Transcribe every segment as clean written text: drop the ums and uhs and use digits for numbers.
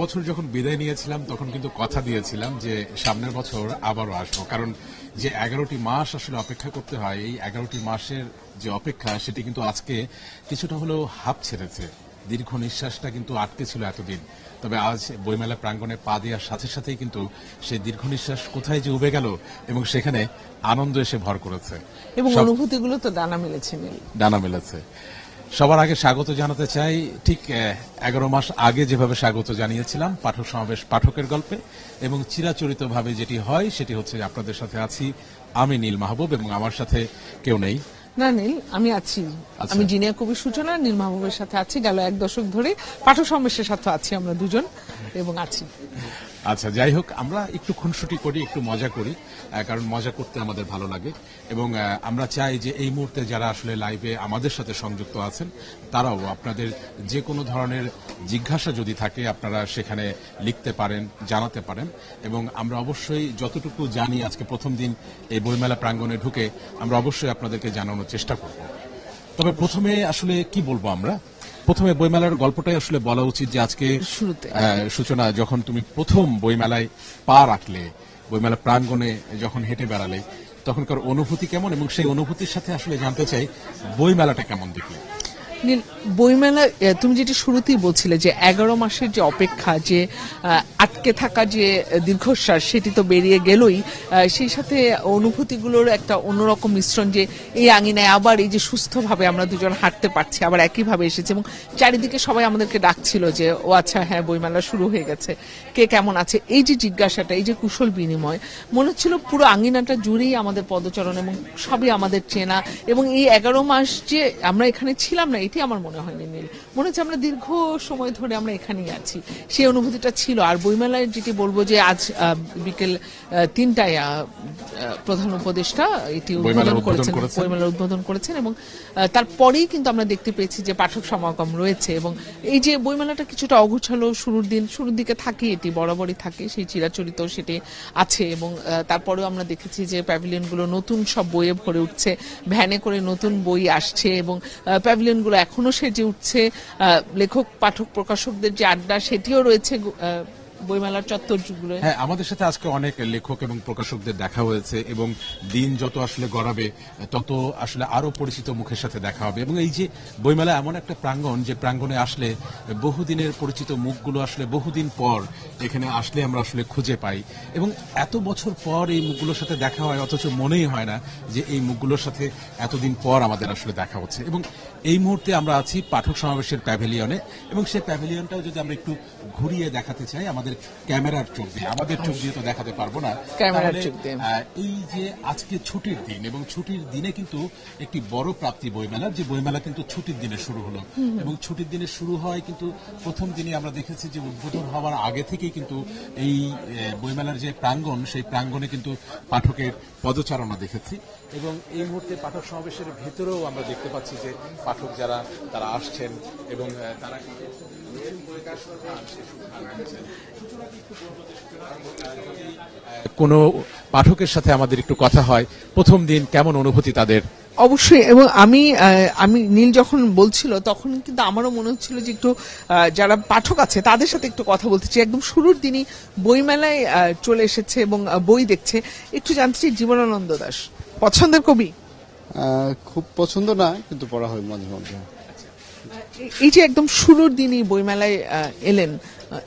বছর যখন বিদায় নিয়েছিলাম তখন কিন্তু কথা দিয়েছিলাম যে সামনের বছর আবারও আসবো, কারণ যে 11টি মাস আসলে অপেক্ষা করতে হয়, এই 11টি মাসের যে অপেক্ষা সেটি কিন্তু আজকে কিছুটা হলেও হাঁপ ছেড়েছে। দীর্ঘ নিঃশ্বাসটা কিন্তু আটকে ছিল এতদিন, তবে আজ বইমেলা প্রাঙ্গণে পা দেওয়ার সাথে সাথেই কিন্তু সেই দীর্ঘ নিঃশ্বাস কোথায় যে উবে গেল এবং সেখানে আনন্দ এসে ভর করেছে এবং অনুভূতিগুলো তো ডানা মেলেছে। ডানা মেলেছে। সবার আগে স্বাগত জানাতে চাই, ঠিক 11 মাস আগে যেভাবে স্বাগত জানিয়েছিলাম পাঠক সমাবেশ পাঠকের গল্পে, এবং চিরাচরিতভাবে যেটি হয় সেটি হচ্ছে আপনাদের সাথে আছি আমি নীল মাহবুব, এবং আমার সাথে কেউ নেই। না নীল, আমি আছি। আমি জিনিয়া কবির সূচনা, নীল মাহবুবের সাথে আছি। গেল 1 দশক ধরে পাঠক সমাবেশের সাথে আছি আমরা দুজন, এবং আছি। আচ্ছা, যাই হোক, আমরা একটু খুনসুটি করি, একটু মজা করি, কারণ মজা করতে আমাদের ভালো লাগে। এবং আমরা চাই যে এই মুহূর্তে যারা আসলে লাইভে আমাদের সাথে সংযুক্ত আছেন তারাও আপনাদের যে কোনো ধরনের জিজ্ঞাসা যদি থাকে আপনারা সেখানে লিখতে পারেন, জানাতে পারেন, এবং আমরা অবশ্যই যতটুকু জানি আজকে প্রথম দিন এই বইমেলা প্রাঙ্গণে ঢুকে আমরা অবশ্যই আপনাদেরকে জানানোর চেষ্টা করব। তবে প্রথমে আসলে কি বলবো, আমরা প্রথমে বইমেলার গল্পটাই আসলে বলা উচিত যে আজকে সূচনা, যখন তুমি প্রথম বইমেলায় পা রাখলে, বইমেলা প্রাঙ্গণে যখন হেঁটে বেড়ালে, তখনকার অনুভূতি কেমন, এবং সেই অনুভূতির সাথে আসলে জানতে চাই বইমেলাটা কেমন দেখলে। বইমেলা, তুমি যেটি শুরুতেই বলছিলে যে 11 মাসের যে অপেক্ষা, যে আটকে থাকা যে দীর্ঘশ্বাস, সেটি তো বেরিয়ে গেলই। সেই সাথে অনুভূতিগুলোর একটা অন্যরকম মিশ্রণ, যে এই আঙিনায় আবার এই যে সুস্থভাবে আমরা দুজন হাঁটতে পারছি, আবার একইভাবে এসেছে, এবং চারিদিকে সবাই আমাদেরকে ডাকছিল যে ও আচ্ছা হ্যাঁ বইমেলা শুরু হয়ে গেছে, কে কেমন আছে, এই যে জিজ্ঞাসাটা, এই যে কুশল বিনিময়, মনে হচ্ছিল পুরো আঙিনাটা জুড়েই আমাদের পদচরণ এবং সবই আমাদের চেনা। এবং এই 11 মাস যে আমরা এখানে ছিলাম না, এটি আমার মনে হয়নি নীল, মনে হচ্ছে আমরা দীর্ঘ সময় ধরে আমরা এখানেই আছি, সেই অনুভূতিটা ছিল। আর বইমেলায় যেটি বলবো যে আজ বিকেল 3টায় প্রধান উপদেষ্টা এটি উদ্বোধন করেছেন, বইমেলার উদ্বোধন করেছেন, এবং তারপরেই কিন্তু আমরা দেখতে পেয়েছি যে পাঠক সমাগম রয়েছে। এবং এই যে বইমেলাটা কিছুটা অগুছালো শুরুর দিকে থাকে, এটি বরাবরই থাকে, সেই চিরাচরিত সেটি আছে। এবং তারপরেও আমরা দেখেছি যে প্যাভিলিয়নগুলো নতুন সব বইয়ে ভরে উঠছে, ভ্যানে করে নতুন বই আসছে, এবং প্যাভিলিয়নগুলো এখনো সেজে উঠছে। লেখক পাঠক প্রকাশকদের যে আড্ডা, সেটিও রয়েছে বইমেলার চত্বরগুলো। হ্যাঁ, আমাদের সাথে আজকে অনেক লেখক এবং প্রকাশকদের দেখা হয়েছে, এবং দিন যত আসলে গড়াবে তত আসলে আরো পরিচিত মুখের সাথে দেখা হবে। এবং এই যে বইমেলা এমন একটা প্রাঙ্গণ, যে প্রাঙ্গণে আসলে বহুদিনের পরিচিত মুখগুলো আসলে বহুদিন পর এখানে আসলে আমরা আসলে খুঁজে পাই, এবং এত বছর পর এই মুখগুলোর সাথে দেখা হয়, অথচ মনেই হয় না যে এই মুখগুলোর সাথে এতদিন পর আমাদের আসলে দেখা হচ্ছে। এবং এই মুহূর্তে আমরা আছি পাঠক সমাবেশের প্যাভিলিয়নে, এবং সেই প্যাভিলিয়নটাও যদি আমরা একটু ঘুরিয়ে দেখাতে চাই আমাদের ক্যামেরার চোখ দিয়ে, আমাদের চোখ দিয়ে তো দেখাতে পারবো না, এই যে আজকে ছুটির দিন, এবং ছুটির দিনে কিন্তু একটি বড় প্রাপ্তি বইমেলার, যে বইমেলা কিন্তু ছুটির দিনে শুরু হলো, এবং ছুটির দিনে শুরু হয় কিন্তু প্রথম দিনে আমরা দেখেছি যে উদ্বোধন হওয়ার আগে থেকেই কিন্তু এই বইমেলার যে প্রাঙ্গণ, সেই প্রাঙ্গণে কিন্তু পাঠকের পদচারণা দেখেছি। এবং এই মুহূর্তে পাঠক সমাবেশের ভেতরেও আমরা দেখতে পাচ্ছি যে পাঠক যারা তারা আসছেন, এবং তারা কোন পাঠকের সাথে আমাদের একটু কথা হয়, প্রথম দিন কেমন অনুভূতি তাদের। অবশ্যই, এবং আমি নীল যখন বলছিল তখন কিন্তু আমারও মনে হচ্ছিল যে একটু যারা পাঠক আছে তাদের সাথে একটু কথা বলতে চাই। একদম শুরুর দিনই বইমেলায় চলে এসেছে এবং বই দেখছে। একটু জানতে চাই, জীবনানন্দ দাশ পছন্দের কবি? খুব পছন্দ না, কিন্তু পড়া হয় মাঝে মাঝে। এই যে একদম শুরুর দিনই বইমেলায় এলেন,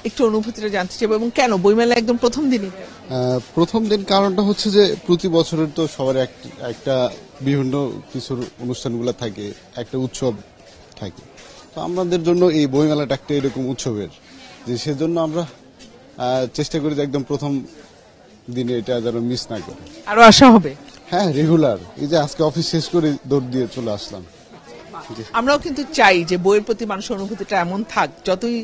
একটু অনুভূতিটা জানতে চাইবো, এবং কেন বইমেলায় একদম প্রথম দিনই? প্রথম দিন কারণটা হচ্ছে যে প্রতি বছরের তো সবার একটা বিভিন্ন কিছুর অনুষ্ঠানগুলো থাকে, একটা উৎসব থাকে, তো আমাদের জন্য এই বইমেলাটা একটা এরকম উৎসবের, যে সেজন্য আমরা চেষ্টা করি যে একদম প্রথম দিনে এটা যেন মিস না করে। আরো আসা হবে? হ্যাঁ, রেগুলার। এই যে আজকে অফিস শেষ করে দৌড় দিয়ে চলে আসলাম। আমরাও কিন্তু চাই যে বইয়ের প্রতি মানুষের অনুভূতিটা এমন থাক, যতই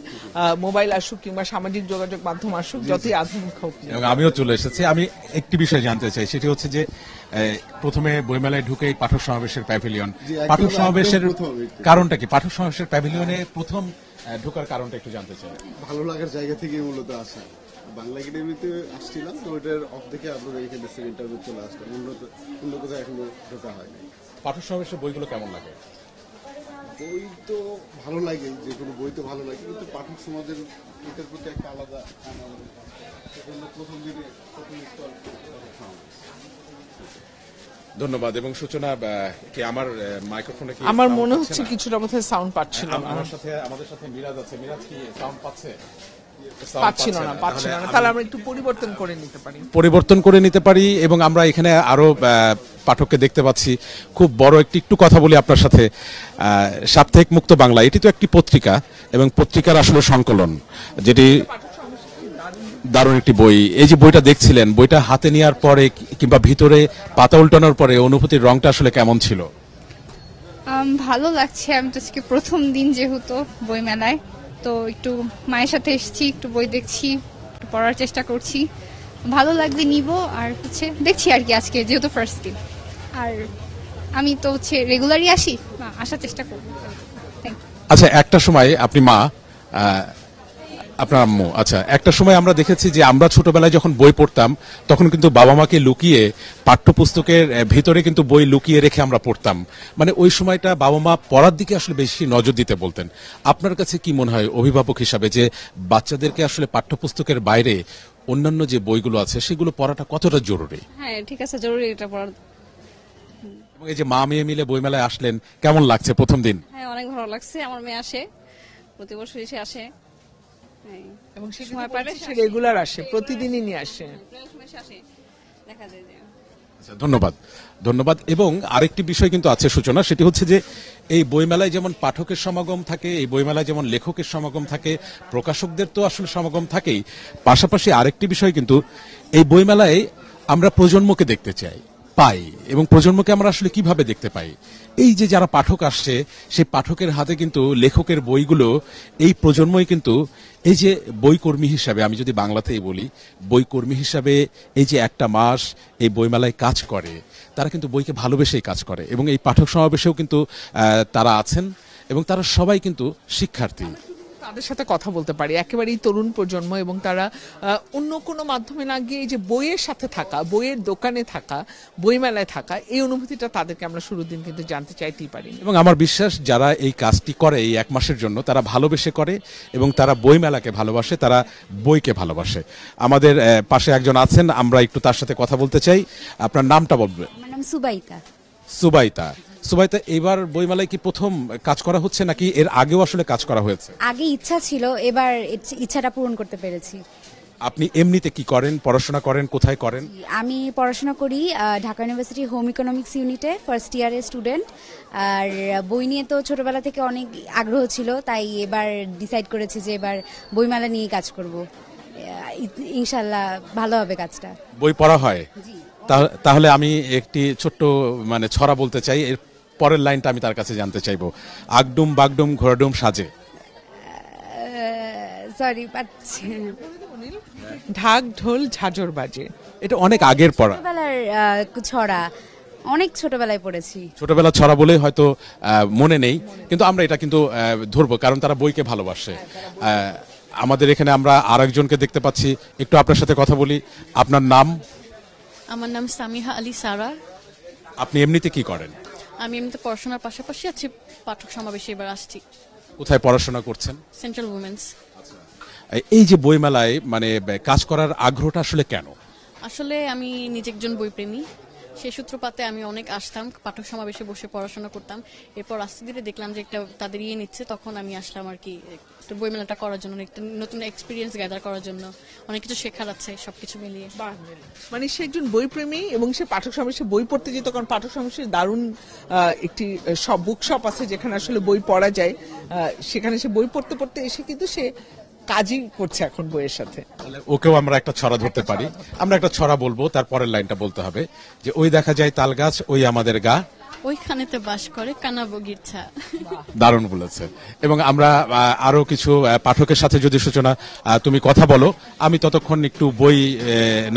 মোবাইল আসুক কিংবা সামাজিক যোগাযোগ মাধ্যম আসুক, যতই আধুনিক হোক। আমিও চলে এসেছি। আমি একটি বিষয় জানতে চাই, সেটি হচ্ছে যে প্রথমে বইমেলায় ঢুকে পাঠক সমাবেশের প্যাভিলিয়ন, পাঠক সমাবেশের কারণটা কি? পাঠক সমাবেশের প্যাভিলিয়নে প্রথম ঢোকার কারণটা একটু জানতে চাই। ভালো লাগার জায়গা থেকে মূলত আসা। বাংলা একাডেমিতে আসছিলাম, তো ওইটার অফ দেখে আপনাদের এখানে ইন্টারভিউ চলে আসলাম। অন্য কোথাও এখনো ঢোকা হয়নি। পাঠক সমাবেশের বইগুলো কেমন লাগে? বই তো ভালো লাগে, যে কোনো বই তো ভালো লাগে, কিন্তু পাঠক সমাজের এটার প্রতি একটা আলাদা টান আমাদের। সেজন্য প্রথম দিনে প্রথম স্তর ধন্যবাদ। এবং সূচনা কি আমার মাইক্রোফোনে কি আমার sound মনে পাচ্ছে হচ্ছে না? কিছুটা বোধহয় সাউন্ড পাচ্ছিল না, আমাদের সাথে মিরাজ আছে। মিরাজ কি সাউন্ড পাচ্ছে? পাচ্ছিল না। তাহলে আমরা একটু পরিবর্তন করে নিতে পারি। পরিবর্তন করে নিতে পারি। এবং আমরা এখানে আরো পাঠককে দেখতে পাচ্ছি। খুব বড় একটু কথা বলি আপনার সাথে। সাপ্তাহিক মুক্ত বাংলা, এটি তো একটি পত্রিকা এবং পত্রিকার আসলে সংকলন, যেটি দারুণ একটি বই। এই যে বইটা দেখছিলেন, বইটা হাতে নেওয়ার পরে কিংবা ভিতরে পাতা উল্টানোর পরে অনুভূতির রংটা আসলে কেমন ছিল? ভালো লাগছে। আমি তো আজকে প্রথম দিন যেহেতু বইমেলায়, তো একটু মায়ের সাথে এসেছি, একটু বই দেখছি, একটু পড়ার চেষ্টা করছি। ভালো লাগলে নিব, আর হচ্ছে দেখছি আর কি, আজকে যেহেতু ফার্স্ট দিন। আর আমি তো হচ্ছে রেগুলারই আসি, আসার চেষ্টা করবো। Thank you. আচ্ছা, একটা সময় আপনি মা, আপনার আম্মু, আচ্ছা, একটা সময় আমরা দেখেছি যে আমরা ছোটবেলায় যখন বই পড়তাম তখন কিন্তু বাবা মাকে লুকিয়ে পাঠ্যপুস্তকের ভিতরে কিন্তু বই লুকিয়ে রেখে আমরা পড়তাম। মানে ওই সময়টা বাবা মা পড়ার দিকে আসলে বেশি নজর দিতে বলতেন। আপনার কাছে কি মনে হয় অভিভাবক হিসাবে, যে বাচ্চাদেরকে আসলে পাঠ্যপুস্তকের বাইরে অন্যান্য যে বইগুলো আছে সেগুলো পড়াটা কতটা জরুরি? হ্যাঁ, ঠিক আছে, জরুরি এটা পড়ার। এবং এই যে মা মেয়ে মিলে বইমেলায় আসলেন, কেমন লাগছে প্রথম দিন? হ্যাঁ, অনেক ভালো লাগছে। আমার মেয়ে আসে, প্রতি বছর এসে আসে। হ্যাঁ, এবং সে সময় পাইলে সে রেগুলার আসে, প্রতিদিনই নিয়ে আসে। প্রায় সময় এসে আসে, দেখা যায় যে। আচ্ছা, ধন্যবাদ। এবং আরেকটি বিষয় কিন্তু আছে সূচনা, সেটি হচ্ছে যে এই বইমেলায় যেমন পাঠকের সমাগম থাকে, এই বইমেলায় যেমন লেখকের সমাগম থাকে, প্রকাশকদের তো আসলে সমাগম থাকেই, পাশাপাশি আরেকটি বিষয় কিন্তু এই বইমেলায় আমরা প্রজন্মকে দেখতে পাই। এবং প্রজন্মকে আমরা আসলে কিভাবে দেখতে পাই? এই যে যারা পাঠক আসছে, সেই পাঠকের হাতে কিন্তু লেখকের বইগুলো এই প্রজন্মই কিন্তু এই যে বইকর্মী হিসাবে, আমি যদি বাংলাতেই বলি, বইকর্মী হিসাবে এই যে একটা মাস এই বইমেলায় কাজ করে, তারা কিন্তু বইকে ভালোবেসেই কাজ করে। এবং এই পাঠক সমাবেশেও কিন্তু তারা আছেন এবং তারা সবাই কিন্তু শিক্ষার্থী। তাদের সাথে কথা বলতে পারি, একেবারেই তরুণ প্রজন্ম, এবং তারা অন্য কোনো মাধ্যমে না গিয়ে এই যে বইয়ের সাথে থাকা, বইয়ের দোকানে থাকা, বইমেলায় থাকা, এই অনুভূতিটা তাদেরকে আমরা শুরুর দিন কিন্তু জানতে চাইতেই পারি। এবং আমার বিশ্বাস যারা এই কাজটি করে এই এক মাসের জন্য, তারা ভালোবেসে করে এবং তারা বইমেলাকে ভালোবাসে, তারা বইকে ভালোবাসে। আমাদের পাশে একজন আছেন, আমরা একটু তার সাথে কথা বলতে চাই। আপনার নামটা বলবেন? আমার নাম সুবাইতা। সুবাইতা, এবার বইমেলায় কি প্রথম কাজ করা হচ্ছে নাকি এর আগেও আসলে কাজ করা হয়েছে? আগে ইচ্ছা ছিল, এবার ইচ্ছাটা পূরণ করতে পেরেছি। আপনি এমনিতে কি করেন, পড়াশোনা করেন, কোথায় করেন? আমি পড়াশোনা করি ঢাকা ইউনিভার্সিটি হোম ইকোনমিক্স ইউনিটে, ফার্স্ট ইয়ারের স্টুডেন্ট। আর বই নিয়ে তো ছোটবেলা থেকে অনেক আগ্রহ ছিল, তাই এবার ডিসাইড করেছি যে এবার বইমেলা নিয়ে কাজ করব। ইনশাল্লাহ ভালো হবে কাজটা। বই পড়া হয়? তাহলে আমি একটি ছোট্ট ছড়া বলতে চাই, এর পরের লাইনটা আমি তার কাছে জানতে চাইবো। আগডুম বাগডুম ঘোড়াডুম সাজে। সরি, পাচ্ছি। ঢাক ঢোল ঝাঁঝর বাজে। এটা অনেক আগের পড়া, ছোটবেলার ছড়া, অনেক ছোটবেলায় পড়েছি। ছোটবেলা ছড়া বলে হয়তো মনে নেই, কিন্তু আমরা এটা কিন্তু ধরবো, কারণ তারা বইকে ভালোবাসে। আমাদের এখানে আমরা আরেকজনকে দেখতে পাচ্ছি, একটু আপনার সাথে কথা বলি। আপনার নাম? আমার নাম সামিহা আলী সারা। আপনি এমনিতে কি করেন? আমি এমনিতে পড়াশোনার পাশাপাশি আছি, পাঠক সমাবেশে এবার আসছি। কোথায় পড়াশোনা করছেন? Central women's. এই যে বইমেলায় কাজ করার আগ্রহটা আসলে কেন? আসলে আমি নিজে একজন বইপ্রেমী, সেই সূত্রপাতে আমি অনেক আসতাম, পাঠক সমাবেশে বসে পড়াশোনা করতাম। এরপর আস্তে ধীরে দেখলাম যে একটা তাদের নিচ্ছে, তখন আমি আসলাম আর কি একটু বইমেলাটা করার জন্য, একটা নতুন এক্সপিরিয়েন্স গ্যাদার করার জন্য। অনেক কিছু শেখার আছে সবকিছু মিলিয়ে। মানে সে একজন বইপ্রেমী এবং সে পাঠক সমাবেশে বই পড়তে যেত, কারণ পাঠক সমাবেশে দারুণ একটি সব বুকশপ আছে যেখানে আসলে বই পড়া যায়। সেখানে সে বই পড়তে পড়তে এসে কিন্তু সে কাজই করছে এখন বইয়ের সাথে। ওকেও আমরা একটা ছড়া ধরতে পারি। আমরা একটা ছড়া বলবো, তার পরের লাইনটা বলতে হবে যে ওই দেখা যায় তাল গাছ, ওই আমাদের গা, ওইখানেতে বাস করে কানা বগিরছা। দারুণ বলেছে। এবং আমরা আরো কিছু পাঠকের সাথে যদি সূচনা তুমি কথা বলো, আমি ততক্ষণ একটু বই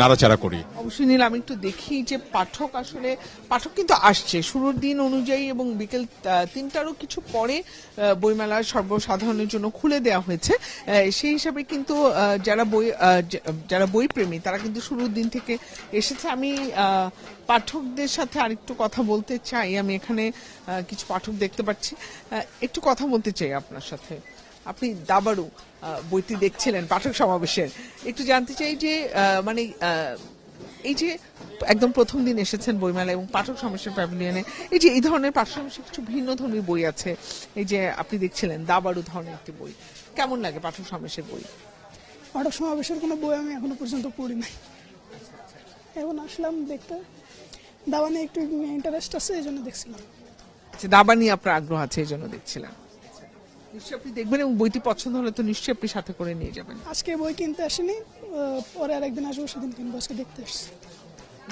নাড়াচাড়া করি। অবশ্যই নীল, আমি একটু দেখি যে পাঠক কিন্তু আসছে শুরুর দিন অনুযায়ী, এবং বিকেল 3টারও কিছু পরে বইমেলা সর্বসাধারণের জন্য খুলে দেওয়া হয়েছে। সেই হিসাবে কিন্তু যারা বই প্রেমী তারা কিন্তু শুরুর দিন থেকে এসেছে। আমি পাঠকদের সাথে আরেকটু কথা বলতে চাই। আমি এখানে কিছু পাঠক দেখতে পাচ্ছি। একটু কথা বলতে চাই আপনার সাথে। আপনি দাবারু বইটি দেখছিলেন পাঠক সমাবেশের, একটু জানতে চাই যে মানে এই যে একদম প্রথম দিন এসেছেন বইমেলা এবং পাঠক সমাবেশের প্যাভিলিয়নে, এই যে এই ধরনের পাঠক সমাবেশে কিছু ভিন্ন ধর্মী বই আছে, এই যে আপনি দেখছিলেন দাবারু ধরনের একটি বই, কেমন লাগে পাঠক সমাবেশের বই? পাঠক সমাবেশের কোনো বই আমি এখনো পর্যন্ত পড়ি নাই, এখন আসলাম দেখতে, দাবা নিয়ে একটু ইন্টারেস্ট আছে এই জন্য দেখছিলাম। আচ্ছা, দাবা নিয়ে আপনার আগ্রহ আছে এই জন্য দেখছিলাম, নিশ্চয়ই আপনি দেখবেন এবং বইটি পছন্দ হলে তো নিশ্চয়ই আপনি সাথে করে নিয়ে যাবেন। আজকে বই কিনতে আসিনি, পরে আরেকদিন আসবো, সেদিন কিনবো, আজকে দেখতে আসছি।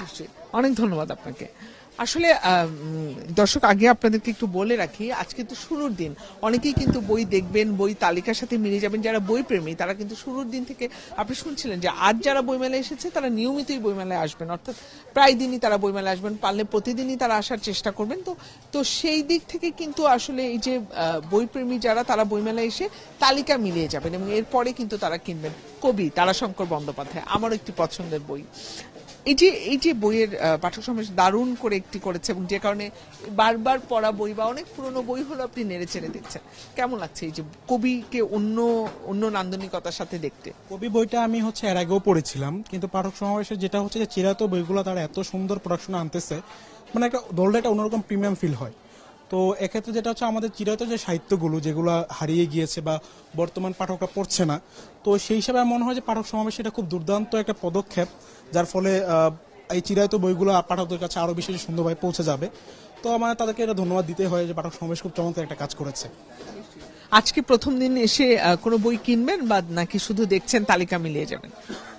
নিশ্চয়ই, অনেক ধন্যবাদ আপনাকে। আসলে দর্শক, আগে আপনাদেরকে একটু বলে রাখি, আজকে তো শুরুর দিন, অনেকেই কিন্তু বই দেখবেন, বই তালিকার সাথে মিলে যাবেন। যারা বই প্রেমী তারা কিন্তু শুরুর দিন থেকে, আপনি শুনছিলেন যে আজ যারা বইমেলায় এসেছে তারা নিয়মিতই বইমেলায় আসবেন, অর্থাৎ প্রায় দিনই তারা বইমেলায় আসবেন, পারলে প্রতিদিনই তারা আসার চেষ্টা করবেন। তো সেই দিক থেকে কিন্তু আসলে এই যে বই প্রেমী যারা, তারা বইমেলায় এসে তালিকা মিলিয়ে যাবেন এবং এরপরে কিন্তু তারা কিনবেন। কবি তারাশঙ্কর বন্দ্যোপাধ্যায় আমারও একটি পছন্দের বই। এই যে বইয়ের পাঠক সমাবেশ দারুণ করে একটি করেছে এবং যে কারণে বারবার পড়া বই বা অনেক পুরনো বই হলো আপনি নেড়ে চেড়ে দেখছেন। কেমন লাগছে এই যে কবিকে অন্য নান্দনিকতার সাথে দেখতে? কবি বইটা আমি এর আগেও পড়েছিলাম, কিন্তু পাঠক সমাবেশে যেটা হচ্ছে যে চিরায়ত বইগুলো তারা এত সুন্দর প্রোডাকশন আনতেছে, মানে একটা দলটা একটা অন্যরকম প্রিমিয়াম ফিল হয়। তো এক্ষেত্রে যেটা হচ্ছে আমাদের চিরায়ত যে সাহিত্যগুলো যেগুলো হারিয়ে গিয়েছে বা বর্তমান পাঠকরা পড়ছে না, তো সেই হিসাবে মনে হয় যে পাঠক সমাবেশ এটা খুব দুর্দান্ত একটা পদক্ষেপ, যার ফলে এই চিরায়ত বইগুলো পাঠকদের কাছে আরো বেশি সুন্দরভাবে পৌঁছে যাবে। তো আমার তাদেরকে এটা ধন্যবাদ দিতে হয় যে পাঠক সমাবেশ খুব চমৎকার একটা কাজ করেছে। আজকে প্রথম দিন এসে কোনো বই কিনবেন বা নাকি শুধু দেখছেন, তালিকা মিলিয়ে যাবেন?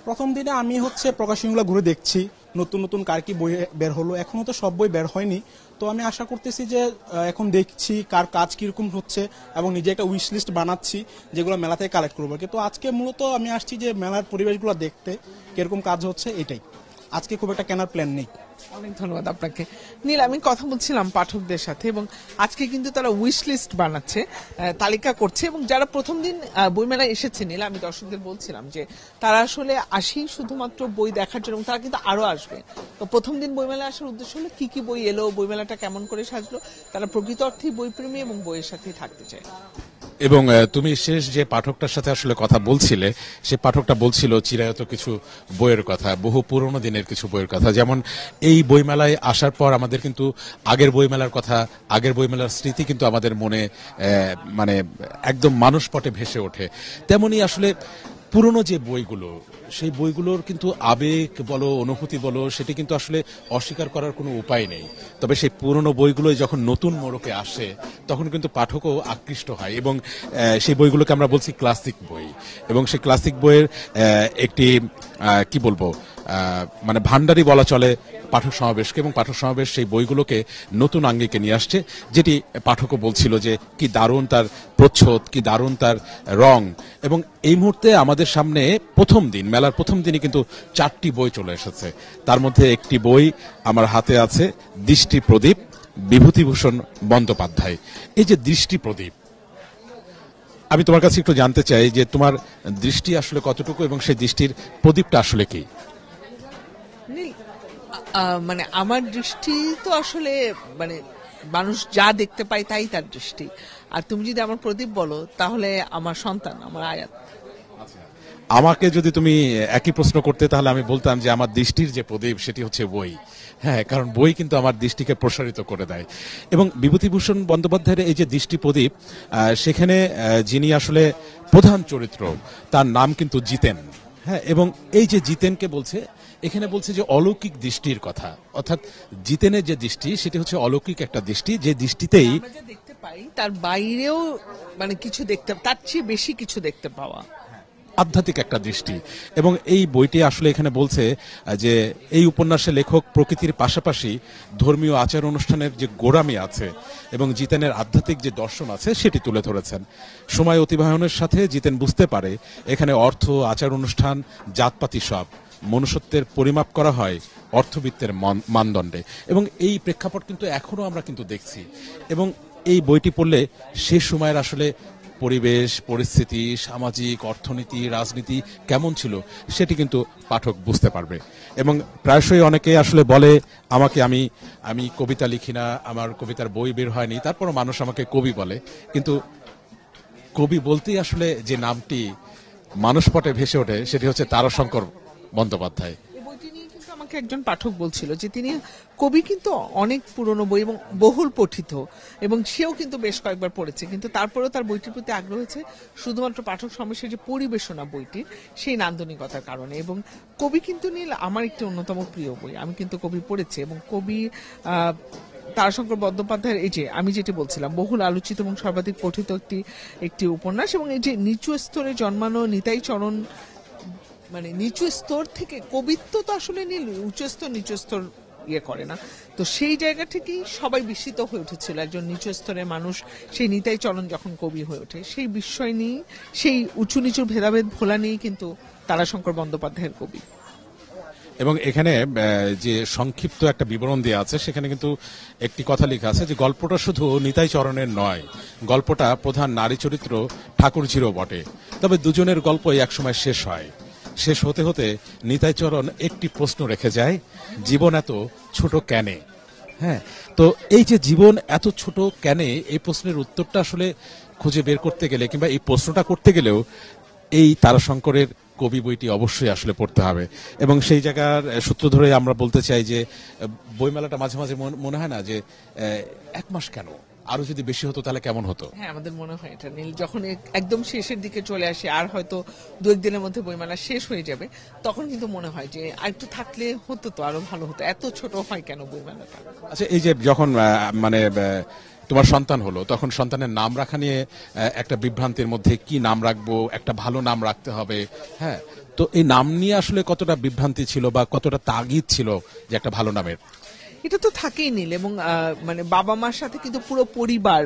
প্রথম দিনে আমি প্রকাশনীগুলো ঘুরে দেখছি নতুন নতুন কার কি বই বের হলো, এখনো তো সব বই বের হয়নি। তো আমি আশা করতেছি যে এখন দেখছি কার কাজ কিরকম হচ্ছে এবং নিজে একটা উইশ লিস্ট বানাচ্ছি যেগুলো মেলা থেকে কালেক্ট করবো। কিন্তু আজকে মূলত আমি আসছি যে মেলার পরিবেশগুলো দেখতে কিরকম কাজ হচ্ছে, এটাই। আজকে খুব একটা কেনার প্ল্যান নেই। অনেক ধন্যবাদ আপনাকে। নীল, আমি কথা বলছিলাম পাঠকদের সাথে এবং আজকে কিন্তু তারা উইশ লিস্ট বানাচ্ছে, তালিকা করছে এবং যারা প্রথম দিন বইমেলায় এসেছে, নীল, আমি দর্শকদের বলছিলাম যে তারা আসলে আসি শুধুমাত্র বই দেখার জন্য, তারা কিন্তু আরো আসবে। তো প্রথম দিন বইমেলায় আসার উদ্দেশ্য হলো কি কি বই এলো, বইমেলাটা কেমন করে সাজলো, তারা প্রকৃত অর্থেই বই প্রেমী এবং বইয়ের সাথেই থাকতে চায়। এবং তুমি শেষ যে পাঠকটার সাথে আসলে কথা বলছিলে, সে পাঠকটা বলছিল চিরায়ত কিছু বইয়ের কথা, বহু পুরনো দিনের কিছু বইয়ের কথা। যেমন এই বইমেলায় আসার পর আমাদের কিন্তু আগের বইমেলার কথা, আগের বইমেলার স্মৃতি কিন্তু আমাদের মনে মানে একদম মানসপটে ভেসে ওঠে। তেমনি আসলে পুরনো যে বইগুলো, সেই বইগুলোর কিন্তু আবেগ বলো, অনুভূতি বলো, সেটি কিন্তু আসলে অস্বীকার করার কোনো উপায় নেই। তবে সেই পুরনো বইগুলোই যখন নতুন মোড়কে আসে তখন কিন্তু পাঠকও আকৃষ্ট হয় এবং সেই বইগুলোকে আমরা বলছি ক্লাসিক বই। এবং সেই ক্লাসিক বইয়ের একটি কি বলবো, মানে ভান্ডারি বলা চলে পাঠক সমাবেশকে, এবং পাঠক সমাবেশ সেই বইগুলোকে নতুন আঙ্গিকে নিয়ে আসছে, যেটি পাঠকও বলছিল যে কি দারুণ তার প্রচ্ছদ, কি দারুণ তার রং। এবং এই মুহূর্তে আমাদের সামনে প্রথম দিন, মেলার প্রথম দিনই কিন্তু 4টি বই চলে এসেছে। তার মধ্যে একটি বই আমার হাতে আছে, দৃষ্টি প্রদীপ, বিভূতিভূষণ বন্দ্যোপাধ্যায়। এই যে দৃষ্টি প্রদীপ, আমি তোমার কাছে একটু জানতে চাই যে তোমার দৃষ্টি আসলে কতটুকু এবং সেই দৃষ্টির প্রদীপটা আসলে কি? মানে আমার দৃষ্টি তো আসলে মানে মানুষ যা দেখতে পায় তাই তার দৃষ্টি। আর তুমি যদি আমার প্রদীপ বলো তাহলে আমার সন্তান, আমার আয়াত। আমাকে যদি তুমি একই প্রশ্ন করতে তাহলে আমি বলতাম যে আমার দৃষ্টির যে প্রদীপ সেটি হচ্ছে বই। হ্যাঁ, কারণ বই কিন্তু আমার দৃষ্টিকে প্রসারিত করে দেয়। এবং বিভূতিভূষণ বন্দ্যোপাধ্যায়ের এই যে দৃষ্টি প্রদীপ, সেখানে যিনি আসলে প্রধান চরিত্র তার নাম কিন্তু জিতেন। হ্যাঁ, এবং এই যে জিতেনকে বলছে, এখানে বলছে যে অলৌকিক দৃষ্টির কথা, অর্থাৎ জিতেনের যে দৃষ্টি সেটি হচ্ছে অলৌকিক একটা দৃষ্টি, যে দৃষ্টিতেই আমরা যা দেখতে পাই তার বাইরেও মানে কিছু দেখতে, তার চেয়ে বেশি কিছু দেখতে পাওয়া, আধ্যাত্মিক একটা দৃষ্টি। এবং এই বইটি আসলে এখানে বলছে যে এই উপন্যাসের লেখক প্রকৃতির পাশাপাশি ধর্মীয় আচার অনুষ্ঠানের যে গোড়ামি আছে এবং জিতেনের আধ্যাত্মিক যে দর্শন আছে সেটি তুলে ধরেছেন। সময় অতিবাহনের সাথে জিতেন বুঝতে পারে এখানে অর্থ, আচার অনুষ্ঠান, জাতপাতি সব মনুষ্যত্বের পরিমাপ করা হয় অর্থবিত্তের মানদণ্ডে। এবং এই প্রেক্ষাপট কিন্তু এখনো আমরা কিন্তু দেখছি। এবং এই বইটি পড়লে সে সময়ের আসলে পরিবেশ পরিস্থিতি সামাজিক অর্থনীতি রাজনীতি কেমন ছিল সেটি কিন্তু পাঠক বুঝতে পারবে। এবং প্রায়শই অনেকে আসলে বলে আমাকে, আমি কবিতা লিখি না, আমার কবিতার বই বের হয়নি, তারপরও মানুষ আমাকে কবি বলে। কিন্তু কবি বলতেই আসলে যে নামটি মানসপটে ভেসে ওঠে সেটি হচ্ছে তারাশঙ্কর বন্দ্যোপাধ্যায়। এই বইটি নিয়ে কিন্তু আমাকে একজন পাঠক বলছিল যে তিনি কবি কিন্তু অনেক পুরনো বই এবং বহুল পঠিত, এবং সেও কিন্তু বেশ কয়েকবার পড়েছে, কিন্তু তারপরেও তার বইটির প্রতি আগ্রহ হয়েছে শুধুমাত্র পাঠক সমাবেশের যে পরিবেশনা বইটির সেই নান্দনিকতার কারণে। এবং কবি কিন্তু নীল আমার একটি অন্যতম প্রিয় বই, আমি কিন্তু কবি পড়েছি। এবং কবি তারাশঙ্কর বন্দ্যোপাধ্যায়ের এই যে আমি যেটি বলছিলাম বহুল আলোচিত এবং সর্বাধিক পঠিত একটি উপন্যাস, এবং এই যে নিচু স্তরে জন্মানো নিতাই চরণ, মানে নিচু স্তর থেকে কবিত্ব তো আসলে নীল উচ্চ স্তর নিচু স্তর ইয়ে করে না, তো সেই জায়গা থেকেই সবাই বিস্মিত হয়ে উঠেছিল একজন নিচু স্তরের মানুষ সেই নিতাই চরণ যখন কবি হয়ে ওঠে। সেই বিস্ময় নিয়ে, সেই উঁচু নিচুর ভেদাভেদ ভোলা নিয়েই কিন্তু তারাশঙ্কর বন্দ্যোপাধ্যায়ের কবি। এবং এখানে যে সংক্ষিপ্ত একটা বিবরণ দেওয়া আছে সেখানে কিন্তু একটি কথা লেখা আছে যে গল্পটা শুধু নিতাই চরণের নয়, গল্পটা প্রধান নারী চরিত্র ঠাকুরঝিরও বটে। তবে দুজনের গল্পই একসময় শেষ হয়। শেষ হতে হতে নিতাই চরণ একটি প্রশ্ন রেখে যায়, জীবন এত ছোট কেনে? হ্যাঁ, তো এই যে জীবন এত ছোট কেনে, এই প্রশ্নের উত্তরটা আসলে খুঁজে বের করতে গেলে কিংবা এই প্রশ্নটা করতে গেলেও এই তারাশঙ্করের কবি বইটি অবশ্যই আসলে পড়তে হবে। এবং সেই জায়গার সূত্র ধরে আমরা বলতে চাই যে বইমেলাটা মাঝে মাঝে মনে হয় না যে 1 মাস কেন, আরো যদি বেশি হতো তাহলে কেমন হতো? হ্যাঁ, আমাদের মনে হয় এটা নীল, যখন একদম শেষের দিকে চলে আসে আর হয়তো 2-1 দিনের মধ্যে বইমেলা শেষ হয়ে যাবে, তখন কিন্তু মনে হয় যে আর একটু থাকলে হতো তো আরো ভালো হতো, এত ছোট হয় কেন বইমেলাটা। আচ্ছা, এই যে যখন মানে তোমার সন্তান হলো তখন সন্তানের নাম রাখা নিয়ে একটা বিভ্রান্তির মধ্যে, কি নাম রাখবো, একটা ভালো নাম রাখতে হবে, হ্যাঁ, তো এই নাম নিয়ে আসলে কতটা বিভ্রান্তি ছিল বা কতটা তাগিদ ছিল যে একটা ভালো নামের? এটা তো থাকেই নীল, এবং মানে বাবা মার সাথে কিন্তু পুরো পরিবার,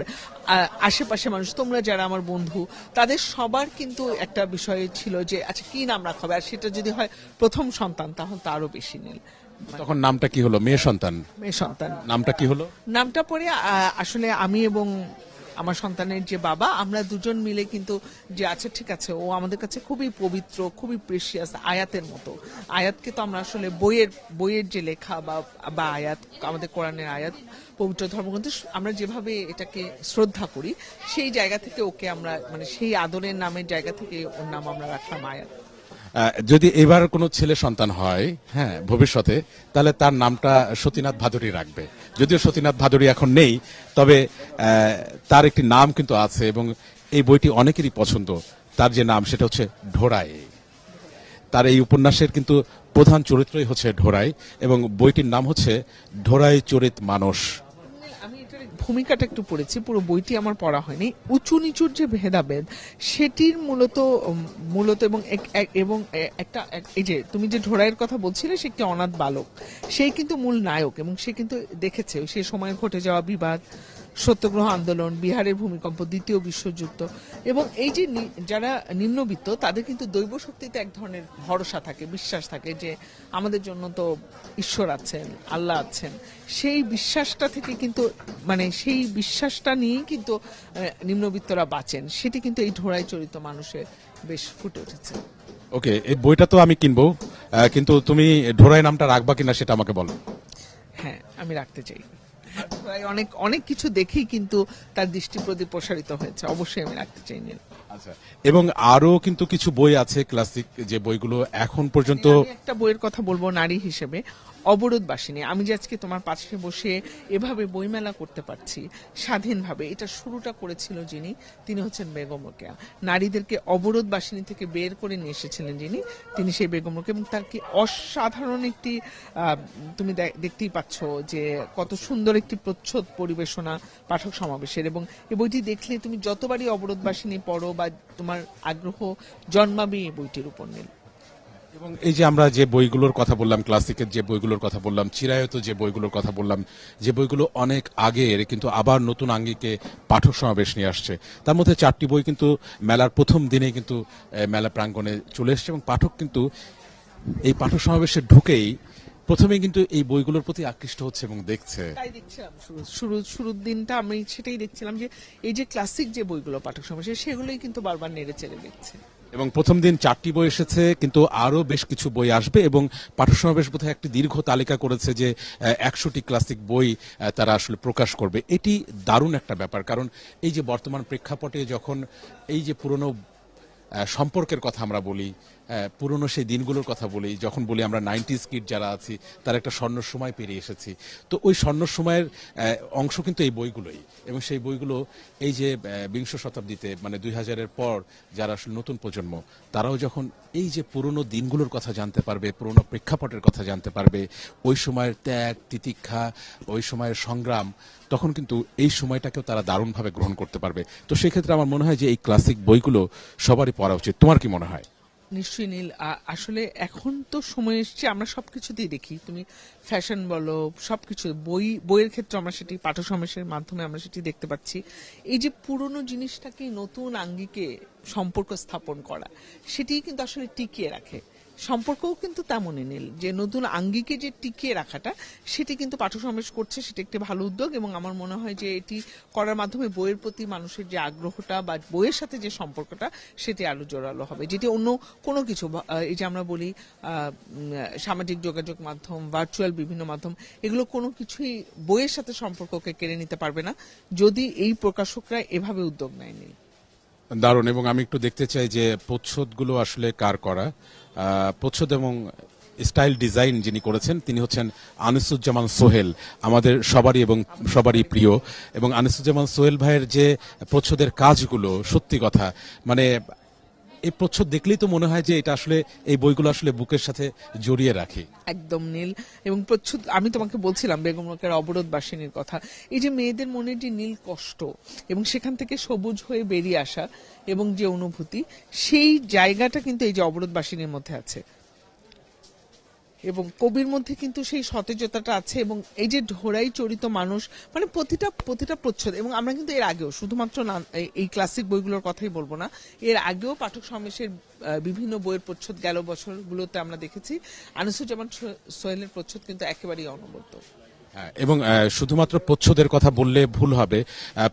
আশেপাশে মানুষ, তোমরা যারা আমার বন্ধু, তাদের সবার কিন্তু একটা বিষয় ছিল যে আচ্ছা কি নাম রাখা হবে, আর সেটা যদি হয় প্রথম সন্তান তাহলে তো আরো বেশি নীল। তখন নামটা কি হলো? মেয়ে সন্তান? মেয়ে সন্তান। নামটা কি হলো? নামটা পরে আসলে আমি এবং আমার সন্তানের যে বাবা, আমরা দুজন মিলে কিন্তু যে আচ্ছা ঠিক আছে, ও আমাদের কাছে খুবই পবিত্র, খুবই প্রেশিয়াস, আয়াতের মতো। আয়াতকে তো আমরা আসলে বইয়ের যে লেখা বা আয়াত, আমাদের কোরআনের আয়াত, পবিত্র ধর্মগ্রন্থ, আমরা যেভাবে এটাকে শ্রদ্ধা করি সেই জায়গা থেকে ওকে আমরা, মানে সেই আদরের নামের জায়গা থেকে ওর নাম আমরা রাখলাম আয়াত। যদি এবার কোনো ছেলে সন্তান হয়, হ্যাঁ, ভবিষ্যতে, তাহলে তার নামটা সতীনাথ ভাদুরী রাখবে। যদিও সতীনাথ ভাদুরী এখন নেই, তবে তার একটি নাম কিন্তু আছে এবং এই বইটি অনেকেরই পছন্দ। তার যে নাম সেটা হচ্ছে ঢোড়াই। তার এই উপন্যাসের কিন্তু প্রধান চরিত্রই হচ্ছে ঢোড়াই এবং বইটির নাম হচ্ছে ঢোড়াই চরিত মানস। আমি এটার ভূমিকাটা একটু পড়েছি, পুরো বইটি আমার পড়া হয়নি। উঁচু নিচুর যে ভেদাভেদ সেটির মূলত এবং একটা এই যে তুমি যে ঢোড়াইয়ের কথা বলছিলে, সে একটি অনাথ বালক, সেই কিন্তু মূল নায়ক, এবং সে কিন্তু দেখেছে সে সময় ঘটে যাওয়া বিবাদ, সত্যগ্রহ আন্দোলন, বিহারের ভূমিকম্প, দ্বিতীয় বিশ্বযুদ্ধ, এবং এই যে যারা নিম্নবিত্ত তাদের কিন্তু দৈব শক্তিতে এক ধরনের ভরসা থাকে, বিশ্বাস থাকে যে আমাদের জন্য তো ঈশ্বর আছেন, আল্লাহ আছেন। সেই বিশ্বাসটা থেকে কিন্তু, মানে সেই বিশ্বাসটা নিয়েই কিন্তু নিম্নবিত্তরা বাঁচেন, সেটি কিন্তু এই ঢোড়াই চরিত্র মানুষের বেশ ফুটে উঠেছে। ওকে, এই বইটা তো আমি কিনবো, কিন্তু তুমি ঢোড়াই নামটা রাখবা কিনা সেটা আমাকে বলো। হ্যাঁ, আমি রাখতে চাই। অনেক কিছু দেখি কিন্তু তার দৃষ্টি প্রতি প্রসারিত হয়েছে, অবশ্যই আমি রাখতে চাই। আচ্ছা, এবং আরো কিন্তু কিছু বই আছে ক্লাসিক, যে বইগুলো এখন পর্যন্ত। একটা বইয়ের কথা বলবো নারী হিসেবে, অবরোধবাসিনী। আমি যে আজকে তোমার পাশে বসে এভাবে বইমেলা করতে পারছি স্বাধীনভাবে, এটা শুরুটা করেছিল তিনি হচ্ছেন বেগম রোকেয়া। নারীদেরকে অবরোধবাসিনী থেকে বের করে নিয়ে এসেছিলেন তিনি সেই বেগম রোকেয়া, এবং তার কি অসাধারণ একটি, তুমি দেখতেই পাচ্ছ যে কত সুন্দর একটি প্রচ্ছদ পরিবেশনা পাঠক সমাবেশের। এবং এই বইটি দেখলে তুমি যতবারই অবরোধবাসিনী পড়ো বা তোমার আগ্রহ জন্মাবে এই বইটির উপর নীল। এবং এই যে আমরা যে বইগুলোর কথা বললাম, ক্লাসিকের যে বইগুলোর কথা বললাম, চিরায়ত যে বইগুলোর কথা বললাম, যে বইগুলো অনেক আগের কিন্তু আবার নতুন আঙ্গিকে পাঠক সমাবেশ নিয়ে আসছে, তার মধ্যে 4টি বই কিন্তু মেলার প্রথম দিনে কিন্তু মেলা প্রাঙ্গণে চলে এসছে এবং পাঠক কিন্তু এই পাঠক সমাবেশে ঢুকেই প্রথমে কিন্তু এই বইগুলোর প্রতি আকৃষ্ট হচ্ছে এবং দেখছে। তাই দেখছিলাম শুরুর দিনটা আমি সেটাই দেখছিলাম যে এই যে ক্লাসিক যে বইগুলো পাঠক সমাবেশে সেগুলোই কিন্তু বারবার নেড়ে চেড়ে দেখছে। এবং প্রথম দিন 4টি বই এসেছে, কিন্তু আরো বেশ কিছু বই আসবে এবং পাঠক সমাবেশ বোধহয় একটি দীর্ঘ তালিকা করেছে যে 100টি ক্লাসিক বই তারা আসলে প্রকাশ করবে। এটি দারুণ একটা ব্যাপার, কারণ এই যে বর্তমান প্রেক্ষাপটে যখন এই যে পুরনো সম্পর্কের কথা আমরা বলি, পুরনো সেই দিনগুলোর কথা বলি, যখন বলি আমরা 90s কিড যারা আছি তার একটা স্বর্ণ সময় পেরিয়ে এসেছি, তো ওই স্বর্ণ সময়ের অংশ কিন্তু এই বইগুলোই। এবং সেই বইগুলো এই যে বিংশ শতাব্দীতে মানে 2000-এর পর যারা আসলে নতুন প্রজন্ম, তারাও যখন এই যে পুরনো দিনগুলোর কথা জানতে পারবে, পুরনো প্রেক্ষাপটের কথা জানতে পারবে, ওই সময়ের ত্যাগ তিতিক্ষা, ওই সময়ের সংগ্রাম, তখন কিন্তু এই সময়টাকেও তারা দারুণভাবে গ্রহণ করতে পারবে। তো সেক্ষেত্রে আমার মনে হয় যে এই ক্লাসিক বইগুলো সবারই পড়া উচিত। তোমার কি মনে হয়? নিশ্চয়ই নীল, আসলে এখন তো সময় এসছে আমরা সবকিছুতেই দেখি, তুমি ফ্যাশন বলো সবকিছু, বইয়ের ক্ষেত্রে আমরা সেটি পাঠক সমাবেশের মাধ্যমে আমরা সেটি দেখতে পাচ্ছি। এই যে পুরনো জিনিসটাকে নতুন আঙ্গিকে সম্পর্ক স্থাপন করা, সেটি কিন্তু আসলে টিকিয়ে রাখে। সম্পর্কও কিন্তু তেমনই নীল, যে নতুন আঙ্গিকে যে টিকিয়ে রাখাটা সেটি কিন্তু পাঠক সমাবেশ করছে, সেটি একটি ভালো উদ্যোগ। এবং আমার মনে হয় যে এটি করার মাধ্যমে বইয়ের প্রতি মানুষের যে আগ্রহটা বা বইয়ের সাথে যে সম্পর্কটা সেটি আরো জোরালো হবে, যেটি অন্য কোনো কিছু, এই যে আমরা বলি সামাজিক যোগাযোগ মাধ্যম, ভার্চুয়াল বিভিন্ন মাধ্যম, এগুলো কোনো কিছুই বইয়ের সাথে সম্পর্ককে কেড়ে নিতে পারবে না যদি এই প্রকাশকরা এভাবে উদ্যোগ নেয়নি। দারুণ। এবং আমি একটু দেখতে চাই যে প্রচ্ছদগুলো আসলে কার করা। প্রচ্ছদ এবং স্টাইল ডিজাইন যিনি করেছেন তিনি হচ্ছেন আনিসুজ্জামান সোহেল, আমাদের সবারই এবং সবারই প্রিয়। এবং আনিসুজ্জামান সোহেল ভাইয়ের যে প্রচ্ছদের কাজগুলো, সত্যি কথা মানে এই প্রচ্ছদ দেখলেই তো মনে হয় যে এটা আসলে এই বইগুলো আসলে বুকের সাথে জড়িয়ে রাখি। একদম নীল। এবং প্রচ্ছদ, আমি তোমাকে বলছিলাম বেগম রোকেয়ার অবরোধবাসিনীর কথা, এই যে মেয়েদের মনের যে নীল কষ্ট এবং সেখান থেকে সবুজ হয়ে বেরিয়ে আসা এবং যে অনুভূতি, সেই জায়গাটা কিন্তু এই যে অবরোধবাসিনীর মধ্যে আছে এবং কবির মধ্যে কিন্তু সেই সতেজতাটা আছে। এবং এই যে ঢোড়াই চরিত মানুষ, মানে প্রতিটা প্রচ্ছদ। এবং আমরা কিন্তু এর আগেও শুধুমাত্র এই ক্লাসিক বইগুলোর কথাই বলবো না, এর আগেও পাঠক সমাবেশের বিভিন্ন বইয়ের প্রচ্ছদ গেল বছরগুলোতে আমরা দেখেছি। আনিসুজ্জামান সোহেলের প্রচ্ছদ কিন্তু একেবারেই অনবদ্য। এবং শুধুমাত্র প্রচ্ছদের কথা বললে ভুল হবে,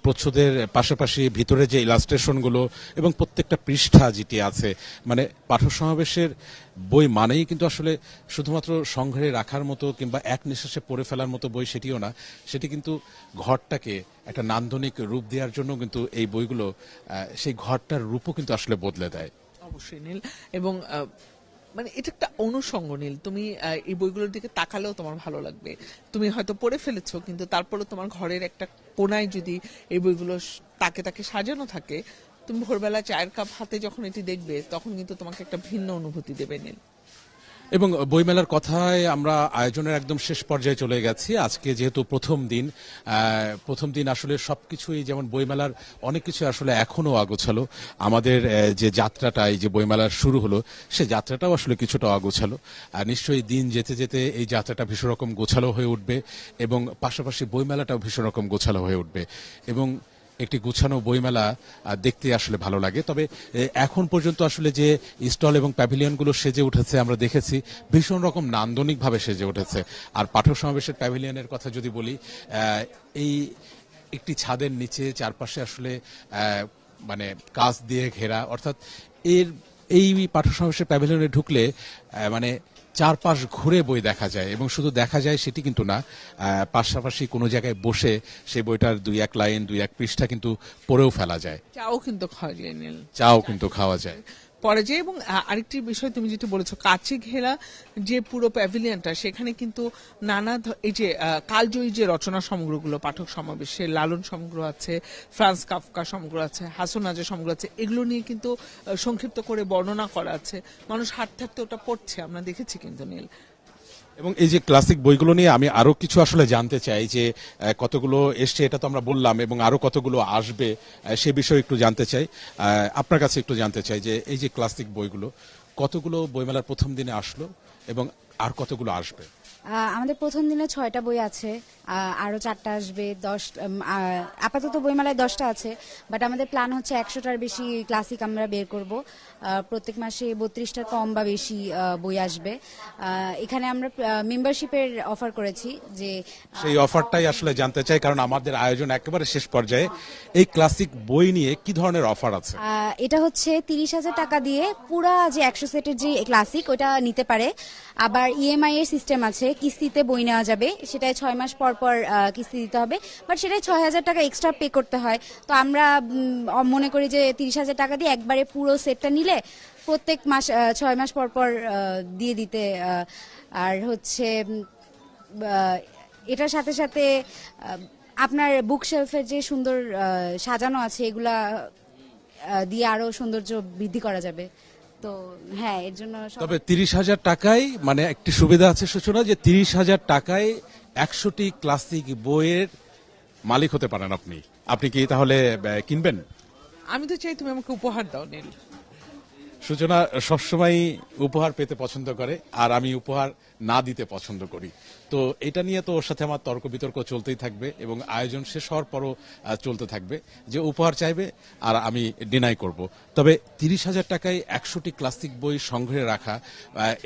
প্রচ্ছদের পাশাপাশি ভিতরে যে ইলাস্ট্রেশনগুলো এবং প্রত্যেকটা পৃষ্ঠা যেটি আছে, মানে পাঠক সমাবেশের বই মানেই কিন্তু আসলে শুধুমাত্র সংগ্রহে রাখার মতো কিংবা এক নিঃশ্বাসে পড়ে ফেলার মতো বই সেটিও না, সেটি কিন্তু ঘরটাকে একটা নান্দনিক রূপ দেওয়ার জন্য কিন্তু এই বইগুলো সেই ঘরটার রূপও কিন্তু আসলে বদলে দেয়। অবশ্যই নীল। এবং মানে এটা একটা অনুষঙ্গ নীল, তুমি এই বইগুলোর দিকে তাকালেও তোমার ভালো লাগবে। তুমি হয়তো পড়ে ফেলেছো, কিন্তু তারপরে তোমার ঘরের একটা কোনায় যদি এই বইগুলো তাকে সাজানো থাকে, তুমি ভোরবেলা চায়ের কাপ হাতে যখন এটি দেখবে তখন কিন্তু তোমাকে একটা ভিন্ন অনুভূতি দেবে নীল। এবং বইমেলার কথায় আমরা আয়োজনের একদম শেষ পর্যায়ে চলে গেছি। আজকে যেহেতু প্রথম দিন আসলে সবকিছুই, যেমন বইমেলার অনেক কিছু আসলে এখনো আগোছালো। আমাদের যে যাত্রাটা, এই যে বইমেলার শুরু হলো, সে যাত্রাটাও আসলে কিছুটা আগোছালো। আর নিশ্চয়ই দিন যেতে যেতে এই যাত্রাটা ভীষণ রকম গোছালো হয়ে উঠবে এবং পাশাপাশি বইমেলাটাও ভীষণ রকম গোছালো হয়ে উঠবে। এবং একটি গুছানো বইমেলা দেখতে আসলে ভালো লাগে। তবে এখন পর্যন্ত আসলে যে স্টল এবং প্যাভিলিয়নগুলো সেজে উঠেছে আমরা দেখেছি, ভীষণ রকম নান্দনিকভাবে সেজে উঠেছে। আর পাঠক সমাবেশের প্যাভিলিয়নের কথা যদি বলি, এই একটি ছাদের নিচে চারপাশে আসলে মানে কাঁচ দিয়ে ঘেরা, অর্থাৎ এই পাঠক সমাবেশের প্যাভিলিয়নে ঢুকলে মানে চারপাশ ঘুরে বই দেখা যায়। এবং শুধু দেখা যায় সেটি কিন্তু না, পাশাপাশি কোনো জায়গায় বসে সেই বইটার 2-1 লাইন 2-1 পৃষ্ঠা কিন্তু পড়েও ফেলা যায়। চাও কিন্তু খাওয়া যায় নীল, চাও কিন্তু খাওয়া যায় পরে যে। এবং আরেকটি বিষয় তুমি যেটা বলেছো, কাছে ঘেরা যে পুরো প্যাভিলিয়নটা, সেখানে কিন্তু নানা এই যে কালজয়ী যে রচনা সমগ্রগুলো পাঠক সমাবেশে, লালন সমগ্র আছে, ফ্রান্স কাফকা সমগ্র আছে, হাসন নাজের সমগ্র আছে, এগুলো নিয়ে কিন্তু সংক্ষিপ্ত করে বর্ণনা করা আছে। মানুষ হাঁটতে হাঁটতে ওটা পড়ছে, আমরা দেখেছি কিন্তু নীল। এবং এই যে ক্লাসিক বইগুলো নিয়ে আমি আরো কিছু আসলে জানতে চাই, যে কতগুলো এসছে এটা তো আমরা বললাম, এবং আরো কতগুলো আসবে সে বিষয়ে একটু জানতে চাই। আপনার কাছে একটু জানতে চাই যে এই যে ক্লাসিক বইগুলো, কতগুলো বইমেলার প্রথম দিনে আসলো এবং আর কতগুলো আসবে? আমাদের প্রথম দিনে 6টা বই আছে, আরো 4টা আসবে, 10 আপাতত বইমেলায় 10টা আছে, বাট আমাদের প্ল্যান হচ্ছে 100টার বেশি ক্লাসিক আমরা বের করব। প্রত্যেক মাসে 32টা কম বা বেশি বই আসবে। এখানে আমরা মেম্বারশিপের অফার করেছি, যে সেই অফারটাই আসলে জানতে চাই, কারণ আমাদের আয়োজন একেবারে শেষ পর্যায়ে। এই ক্লাসিক বই নিয়ে কি ধরনের অফার আছে? এটা হচ্ছে 30,000 টাকা দিয়ে পুরা যে 100 সেটের যে ক্লাসিক ওটা নিতে পারে। আবার ইএমআই এর সিস্টেম আছে, কিস্তিতে বই নেওয়া যাবে, সেটাই 6 মাস পর পর কিস্তি দিতে হবে, বাট সেটাই 6,000 টাকা এক্সট্রা পে করতে হয়। তো আমরা মনে করি যে 30,000 টাকা দিয়ে একবারে পুরো সেটটা নিলে প্রত্যেক মাস 6 মাস পর পর দিয়ে দিতে। আর হচ্ছে এটার সাথে সাথে আপনার বুক শেলফের যে সুন্দর সাজানো আছে এগুলা দিয়ে আরো সৌন্দর্য বৃদ্ধি করা যাবে। তো হ্যাঁ, এর জন্য তবে 30,000 টাকায় মানে একটি সুবিধা আছে সূচনা, যে 30,000 টাকায় 100টি ক্লাসিক বইয়ের মালিক হতে পারেন আপনি। আপনি কি তাহলে কিনবেন? আমি তো চাই তুমি আমাকে উপহার দাও নীল। সূচনা সবসময় উপহার পেতে পছন্দ করে, আর আমি উপহার না দিতে পছন্দ করি। তো এটা নিয়ে তো ওর সাথে আমার তর্ক বিতর্ক চলতেই থাকবে, এবং আয়োজন শেষ হওয়ার পরও চলতে থাকবে, যে উপহার চাইবে আর আমি ডিনাই করব। তবে 30,000 টাকায় 100টি ক্লাসিক বই সংগ্রহে রাখা,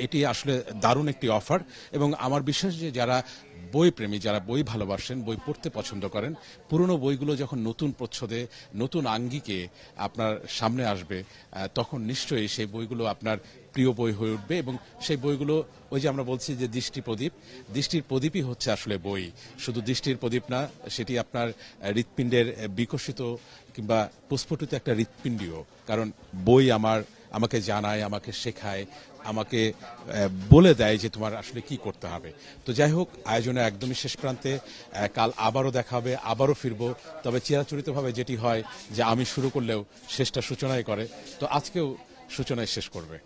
এটি আসলে দারুণ একটি অফার। এবং আমার বিশ্বাস যে যারা বই প্রেমী, যারা বই ভালোবাসেন, বই পড়তে পছন্দ করেন, পুরনো বইগুলো যখন নতুন প্রচ্ছদে, নতুন আঙ্গিকে আপনার সামনে আসবে, তখন নিশ্চয়ই সেই বইগুলো আপনার প্রিয় বই হয়ে উঠবে। এবং সেই বইগুলো, ওই যে আমরা বলছি যে দৃষ্টি প্রদীপ, দৃষ্টির প্রদীপই হচ্ছে আসলে বই। শুধু দৃষ্টির প্রদীপ না, সেটি আপনার হৃৎপিণ্ডের বিকশিত কিংবা প্রস্ফুটিত একটা হৃৎপিণ্ডীয়। কারণ বই আমাকে জানায়, আমাকে শেখায়, আমাকে বলে দেয় যে তোমার আসলে কি করতে হবে। তো যাই হোক, আয়োজনের একদমই শেষ প্রান্তে। কাল আবারও দেখা হবে, আবারও ফিরবো। তবে চিরাচরিতভাবে যেটি হয় যে আমি শুরু করলেও শেষটা সূচনাই করে, তো আজকেও সূচনায় শেষ করবে।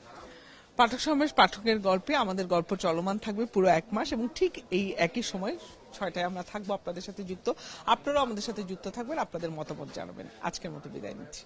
পাঠক সমাবেশ পাঠকের গল্পে আমাদের গল্প চলমান থাকবে পুরো 1 মাস, এবং ঠিক এই একই সময় 6টায় আমরা থাকবো আপনাদের সাথে যুক্ত। আপনারাও আমাদের সাথে যুক্ত থাকবেন, আপনাদের মতামত জানাবেন। আজকের মতো বিদায় নিচ্ছি।